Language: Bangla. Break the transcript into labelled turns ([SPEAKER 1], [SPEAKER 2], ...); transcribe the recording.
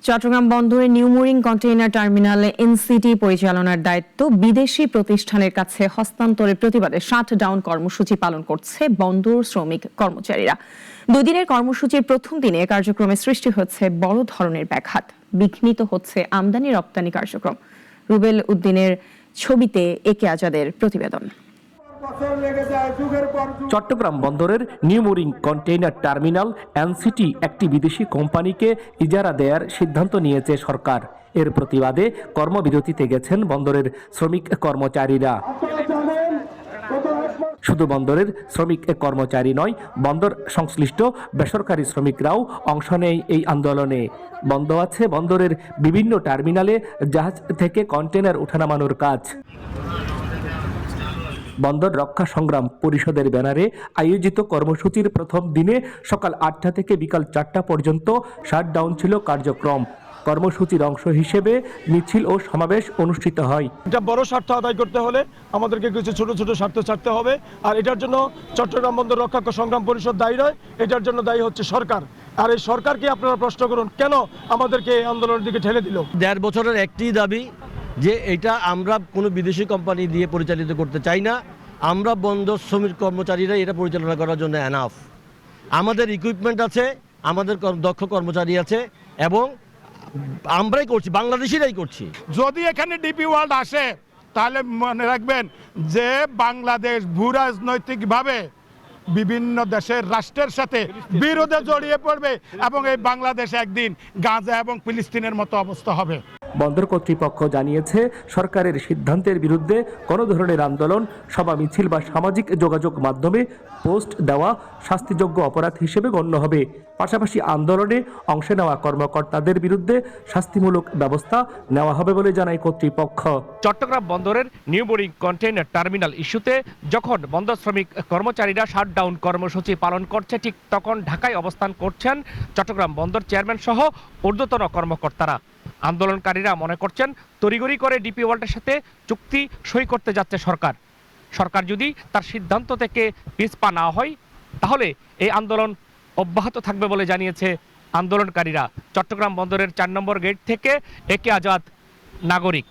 [SPEAKER 1] চট্টগ্রাম বন্দরের নিউ মুরিং কন্টেইনার টার্মিনালে এনসিটি পরিচালনার দায়িত্ব বিদেশি প্রতিষ্ঠানের কাছে হস্তান্তরের প্রতিবাদে শাটডাউন কর্মসূচি পালন করছে বন্দর শ্রমিক কর্মচারীরা। দুদিনের কর্মসূচির প্রথম দিনে কার্যক্রমে সৃষ্টি হচ্ছে বড় ধরনের ব্যাঘাত, বিঘ্নিত হচ্ছে আমদানি রপ্তানি কার্যক্রম। রুবেল উদ্দিনের ছবিতে একে আজাদের প্রতিবেদন।
[SPEAKER 2] চট্টগ্রাম বন্দরের new mooring container terminal NCT একটি বিদেশি কোম্পানিকে ইজারা দেওয়ার সিদ্ধান্ত নিয়েছে সরকার। এর প্রতিবাদে কর্মবিরতিতে গেছেন বন্দরের শ্রমিক কর্মচারীরা। শুধু বন্দরের শ্রমিক কর্মচারী নয়, বন্দর সংশ্লিষ্ট বেসরকারি শ্রমিকরাও অংশ নেয় এই আন্দোলনে। বন্ধ আছে বন্দরের বিভিন্ন টার্মিনালে জাহাজ থেকে কন্টেইনার ওঠানামানোর কাজ। বন্দর রক্ষা সংগ্রাম পরিষদের ব্যানারে আয়োজিত কর্মসূচির প্রথম দিনে সকাল 8টা থেকে বিকাল 4টা পর্যন্ত শাটডাউন ছিল কার্যক্রম। কর্মসূচির অংশ হিসেবে মিছিল ও সমাবেশ অনুষ্ঠিত হয়।
[SPEAKER 3] এটা বড় স্বার্থ আদায় করতে হলে আমাদেরকে কিছু ছোট ছোট স্বার্থ ছাড়তে হবে, আর এটার জন্য চট্টগ্রাম বন্দর রক্ষা সংগ্রাম পরিষদ দায়ী নয়, এটার জন্য দায়ী হচ্ছে সরকার। আর এই সরকারকে আপনারা প্রশ্ন করুন, কেন আমাদেরকে এই আন্দোলনের দিকে ঠেলে দিল।
[SPEAKER 4] 1.5 বছরের একটি দাবি যে এটা আমরা কোনো বিদেশি কোম্পানি দিয়ে পরিচালিত করতে চাই না। আমরা বন্দর শ্রমিক কর্মচারীরা এটা পরিচালনা করার জন্য এনাফ। আমাদের ইকুইপমেন্ট আছে, আমাদের দক্ষ কর্মচারী আছে এবং আমরাই করছি, বাংলাদেশিরাই করছি।
[SPEAKER 5] যদি এখানে ডিপি ওয়ার্ল্ড আসে তাহলে মনে রাখবেন যে বাংলাদেশ ভূরাজনৈতিকভাবে বিভিন্ন দেশের রাষ্ট্রের সাথে বিরোধে জড়িয়ে পড়বে এবং এই বাংলাদেশ একদিন গাজা এবং ফিলিস্তিনের মতো অবস্থা হবে।
[SPEAKER 2] বন্দর কর্তৃপক্ষ জানিয়েছে, সরকারের সিদ্ধান্তের বিরুদ্ধে কোনো ধরনের আন্দোলন, সভা, মিছিল বা সামাজিক যোগাযোগ মাধ্যমে পোস্ট দেওয়া শাস্তিযোগ্য অপরাধ হিসেবে গণ্য হবে। পাশাপাশি আন্দোলনে অংশ নেওয়া কর্মকর্তাদের বিরুদ্ধে শাস্তিমূলক ব্যবস্থা নেওয়া হবে বলে জানায় কর্তৃপক্ষ।
[SPEAKER 6] চট্টগ্রাম বন্দরের নিউ মুরিং কন্টেইনার টার্মিনাল ইস্যুতে যখন বন্দর শ্রমিক কর্মচারীরা শাটডাউন কর্মসূচি পালন করছে, ঠিক তখন ঢাকায় অবস্থান করছেন চট্টগ্রাম বন্দর চেয়ারম্যান সহ ঊর্ধ্বতন কর্মকর্তারা। আন্দোলনকারীরা মনে করছেন তড়িঘড়ি করে ডিপি ওয়ার্ল্ডের সাথে চুক্তি সই করতে যাচ্ছে সরকার। সরকার যদি তার সিদ্ধান্ত থেকে পিছপা না হয় তাহলে এই আন্দোলন অব্যাহত থাকবে বলে জানিয়েছে আন্দোলনকারীরা। চট্টগ্রাম বন্দরের 4 নম্বর গেট থেকে একে আজাদ, নাগরিক।